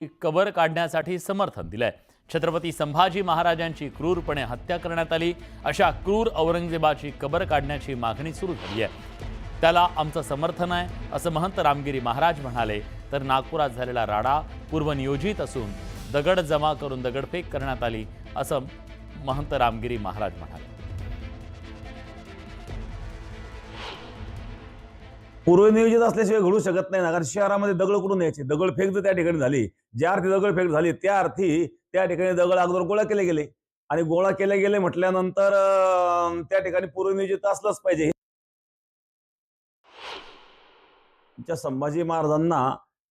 कबर काढण्यासाठी समर्थन दिलंय। छत्रपती संभाजी महाराजांची क्रूरपणे हत्या करण्यात आली अशा क्रूर औरंगजेबाची कबर काढण्याची मागणी सुरू झाली आहे। त्याला आमचं समर्थन आहे असं महंत रामगिरी महाराज म्हणाले। तर नागपुरात झालेला राडा पूर्वनियोजित असून दगड जमा करून दगडफेक करण्यात आली असं महंत रामगिरी महाराज म्हणाले। पूर्वनियोजित असल्याशिवाय घडू शकत नाही ना, कारण शहरामध्ये दगड कुठून यायचे? दगडफेक जर त्या ठिकाणी झाली, ज्या अर्थी दगडफेक झाली त्या अर्थी त्या ठिकाणी दगड अगोदर गोळा केले गेले आणि गोळा केले गेले म्हटल्यानंतर त्या ठिकाणी पूर्वनियोजित असलंच पाहिजे। संभाजी महाराजांना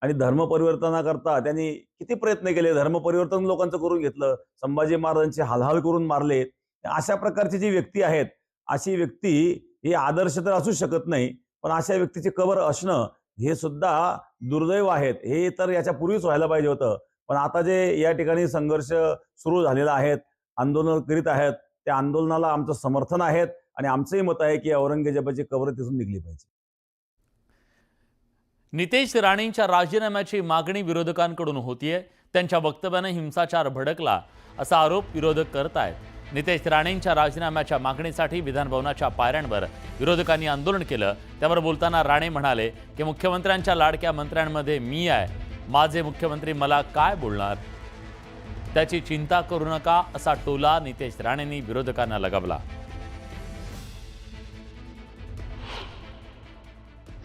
आणि धर्म परिवर्तनाकरता त्यांनी किती प्रयत्न केले, धर्म परिवर्तन लोकांचं करून घेतलं, संभाजी महाराजांची हालहाल करून मारले। अशा प्रकारची जी व्यक्ती आहेत, अशी व्यक्ती ही आदर्श तर असू शकत नाही, पण अशा व्यक्तीची कबर असणं हे सुद्धा दुर्दैव आहेत। हे तर याच्या पूर्वीच व्हायला पाहिजे होतं, पण आता जे या ठिकाणी संघर्ष सुरू झालेला आहे, आंदोलन करीत आहेत, त्या आंदोलनाला आमचं समर्थन आहे आणि आमचंही मत आहे की औरंगजेबाची कबर तिथून निघली पाहिजे। नितेश राणेंच्या राजीनाम्याची मागणी विरोधकांकडून होतीये। त्यांच्या वक्तव्याने हिंसाचार भडकला असा आरोप विरोधक करत आहेत। नितेश राणेंच्या राजीनाम्याच्या मागणीसाठी विधानभवनाच्या पायऱ्यांवर विरोधकांनी आंदोलन केलं। त्यावर बोलताना राणे म्हणाले की मुख्यमंत्र्यांच्या लाडक्या मंत्र्यांमध्ये मी आहे, माझे मुख्यमंत्री मला काय बोलणार, त्याची चिंता करू नका असा टोला नितेश राणेंनी विरोधकांना लगावला।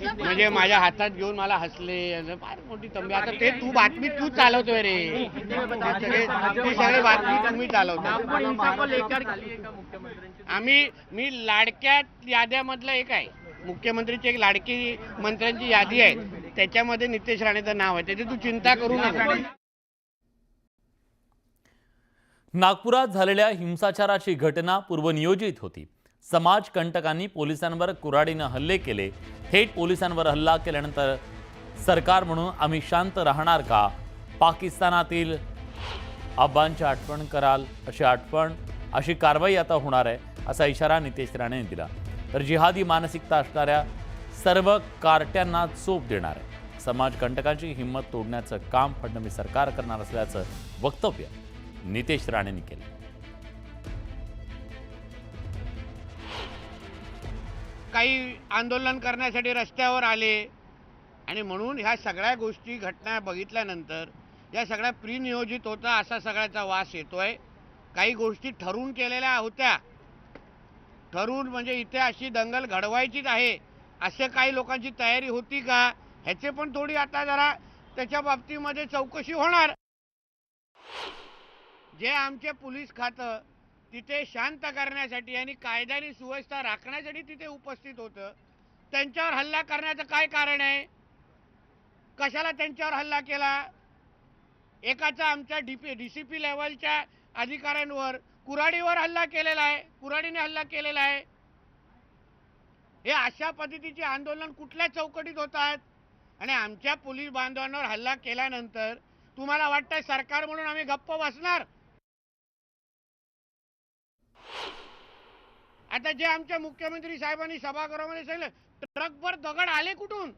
म्हणजे माझ्या हातात घेऊन मला हसले, फार मोठी तंबी। आता ते तू बातमी तू चालवतोय रे, सगळे बातमी तुम्ही चालवतो। मी लाडक्या याद्यामधलं एक आहे, मुख्यमंत्रीची एक लाडकी मंत्र्यांची यादी आहे, त्याच्यामध्ये नितेश राणेचं नाव आहे, त्याची तू चिंता करू नका। नागपुरात झालेल्या हिंसाचाराची घटना पूर्वनियोजित होती। समाजकंटकांनी पोलिसांवर कुऱ्हाडीने हल्ले केले। थेट पोलिसांवर हल्ला केल्यानंतर सरकार म्हणून आम्ही शांत राहणार का? पाकिस्तानातील आबांची आठवण कराल अशी कारवाई आता होणार आहे असा इशारा नितेश राणेंनी दिला। तर जिहादी मानसिकता असणाऱ्या सर्व कार्ट्यांना चोप देणार आहे। समाजकंटकांची हिंमत तोडण्याचं काम फडणवीस सरकार करणार असल्याचं वक्तव्य नितेश राणेंनी केलं। काही आंदोलन करण्यासाठी रस्त्यावर आले आणि म्हणून ह्या सगळ्या गोष्टी घटना बघितल्यानंतर या सगळ्या प्रीनियोजित होता असा सगळ्याचा वास येतोय। काही गोष्टी ठरवून केलेल्या होत्या, ठरवून म्हणजे इथे अशी दंगल घडवायचीच आहे असं काही लोकांची तयारी होती का, ह्याचे पण थोडी आता जरा त्याच्या बाबतीमध्ये चौकशी होणार। जे आमचे पोलीस खातं तिथे शांत करण्यासाठी आणि कायदा आणि सुव्यवस्था राखण्यासाठी तिथे उपस्थित होतं, त्यांच्यावर हल्ला करण्याचं काय कारण आहे? कशाला त्यांच्यावर हल्ला केला? एकाचा आमच्या डीसीपी लेवलच्या अधिकाऱ्यांवर कुऱ्हाडीवर हल्ला केलेला आहे, कुऱ्हाडीने हल्ला केलेला आहे। हे अशा पद्धतीचे आंदोलन कुठल्या चौकटीत होत आहेत? आणि आमच्या पोलीस बांधवांवर हल्ला केल्यानंतर तुम्हाला वाटतंय सरकार म्हणून आम्ही गप्प बसणार? आता जे आमच्या मुख्यमंत्री साहेबांनी सभागृहामध्ये सांगितलं, ट्रकभर दगड आले कुठून?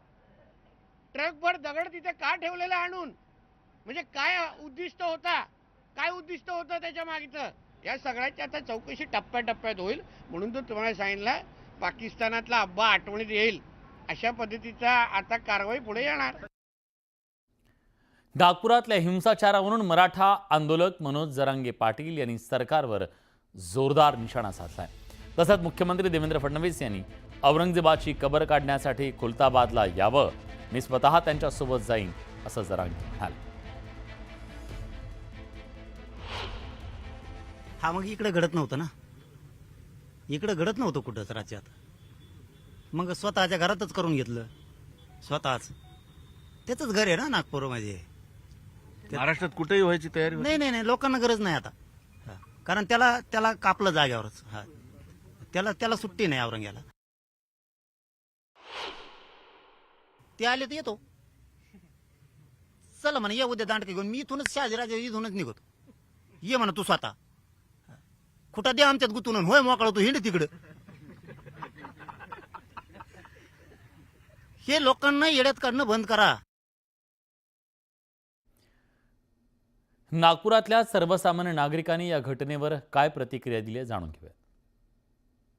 ट्रकभर दगड तिथे का ठेवलेले आणून? म्हणजे काय उद्दिष्ट होता, काय उद्दिष्ट होतं त्याच्या मागचं? या सगळ्याची आता चौकशी टप्प्याटप्प्यात होईल। म्हणून तो तुम्हाला सांगितलं, पाकिस्तानातला अब्बा आठवणीत येईल अशा पद्धतीचा आता कारवाई पुढे येणार। नागपुरातल्या हिंसाचारावरून मराठा आंदोलक मनोज जरांगे पाटील यांनी सरकारवर जोरदार निशाणा साधलाय। तसंच मुख्यमंत्री देवेंद्र फडणवीस यांनी औरंगजेबाची कबर काढण्यासाठी खुलताबादला यावं, मी स्वतः त्यांच्यासोबत जाईन असं जरांगे म्हणाले। हा मग इकडे घडत नव्हतं ना, इकडे घडत नव्हतं कुठंच राज्यात, मग स्वतःच्या घरातच करून घेतलं स्वतःच। त्याचंच घर आहे ना नागपूरमध्ये। महाराष्ट्रात कुठेही व्हायची तयारी होती? नाही, लोकांना गरज नाही आता, कारण त्याला कापलं जाग्यावरच। हा, त्याला सुट्टी नाही औरंग्याला। ते आले तर येतो, चला म्हणा, ये उद्या दांडके घेऊन, मी इथूनच शहाजीराजे इथूनच निघतो, ये म्हणा तू स्वतः, कुठं दे आमच्यात गुतून, होय मोकळा तू हिंड तिकडं। हे लोकांना येड्यात काढणं बंद करा। नागपुरातल्या सर्वसामान्य नागरिकांनी या घटनेवर काय प्रतिक्रिया दिली आहे जाणून घेऊया.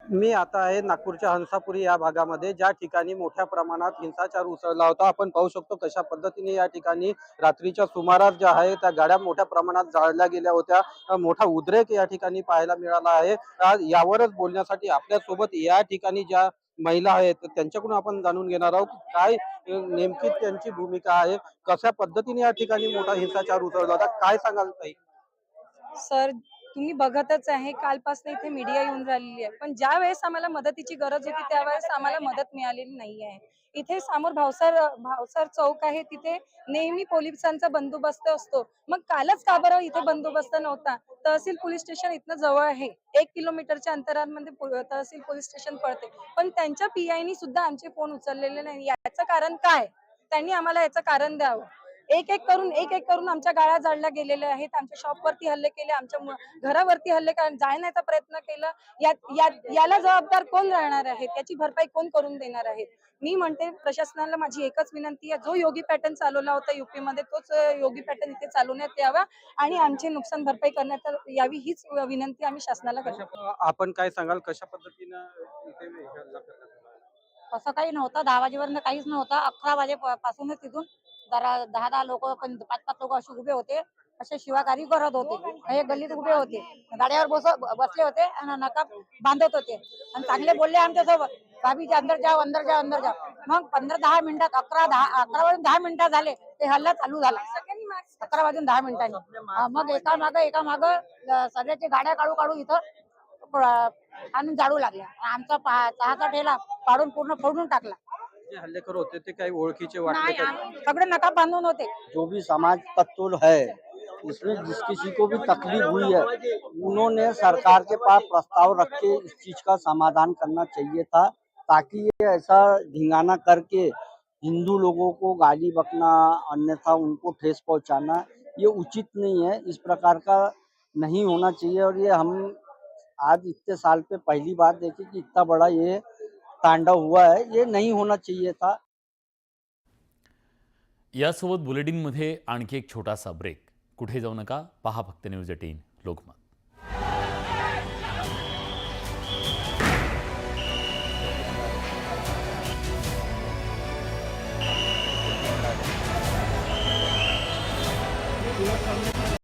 मी आता आहे नागपूरच्या हंसापुरी या भागामध्ये, ज्या ठिकाणी मोठ्या प्रमाणात हिंसाचार उसळला होता. आपण पाहू शकतो कशा पद्धतीने या ठिकाणी रात्रीच्या सुमारास ज्या आहे त्या गाड्या मोठ्या प्रमाणात जाळल्या गेल्या होत्या. मोठा उद्रेक या ठिकाणी पाहायला मिळाला आहे. आज यावरच बोलण्यासाठी आपल्यासोबत या ठिकाणी ज्या महिला आहेत त्यांच्याकडून आपण जाणून घेणार आहोत काय नेमकी त्यांची भूमिका आहे, कशा पद्धतीने या ठिकाणी मोठा हिंसाचार उसळला होता. काय सांगाल ताई? सर, तुम्ही बघतच आहे कालपासून इथे मीडिया येऊन राहिलेली आहे, पण ज्या वेळेस आम्हाला मदतीची गरज होती त्यावेळेस आम्हाला मदत मिळालेली नाही आहे. इथे समोर भावसर चौक आहे, तिथे नेहमी पोलिसांचा बंदोबस्त असतो. मग कालच का बरं इथे बंदोबस्त नव्हता? तहसील पोलीस स्टेशन इथनं जवळ आहे, 1 किलोमीटरच्या अंतरामध्ये तहसील पोलीस स्टेशन पडते, पण त्यांच्या PI नी सुद्धा आमचे फोन उचललेले नाही. याचं कारण काय? त्यांनी आम्हाला याचं कारण द्यावं. एक एक करून आमच्या गाड्या जाळल्या गेलेल्या आहेत. आमच्या शॉपवरती हल्ले केले, आमच्या घरावरती हल्ले जाळण्याचा प्रयत्न केला. याला जबाबदार कोण राहणार आहेत? याची भरपाई कोण करून देणार आहेत? मी म्हणते प्रशासनाला माझी एकच विनंती आहे, जो योगी पॅटर्न चालवला होता UP मध्ये तोच योगी पॅटर्न इथे चालवण्यात यावा आणि आमची नुकसान भरपाई करण्यात यावी, हीच विनंती आम्ही शासनाला करतो. आपण काय सांगाल कशा पद्धतीनं इथे हल्ला करण्यात आला? असं काही नव्हतं. 10 वाजेपर्यंत काहीच नव्हतं. 11 वाजेपासूनच तिथून जरा 10 लोक, 5 लोक असे उभे होते, असे शिवागारी करत होते. हे गल्लीत उभे होते, गाड्यावर बसले होते आणि नकाब बांधत होते आणि चांगले बोलले आमच्यासोबत, भाभी जी अंदर जाओ, अंदर जाओ, अंदर जाओ. मग 15-10 मिनिटात 11 वाजून 10 मिनिटं झाले ते हल्ला चालू झाला. 11 वाजून 10 मिनिटांनी मग एका माग सगळ्याची गाड्या काढू इथं आणून जाळू लागल्या. आमचा चहाचा ठेला पाडून पूर्ण फोडून टाकला. जे हल्लेखोर होते ते काही ओळखीचे वाटले का? सगळे नकाब बांधून होते. जो भी समाज तत्व है इसमें जिस किसी को भी तकलीफ हुई है उन्होंने सरकार के पास प्रस्ताव रख के इस चीज का समाधान करना चाहिए था, ताकि ये ऐसा ढिंगाना करके हिंदू लोगों को गाली बकना अन्यथा उनको ठेस पहुंचाना ये उचित नहीं है। इस प्रकार का नहीं होना चाहिए और ये हम आज इतने साल पे पहली बार देखे कि इतना बड़ा ये तांडव हुआ है, ये नहीं होना चाहिए था। यासोबत बुलेटिनमध्ये आणखी एक छोटासा ब्रेक. कुठे जाऊ नका, पहा फक्त न्यूज 18 लोकमत.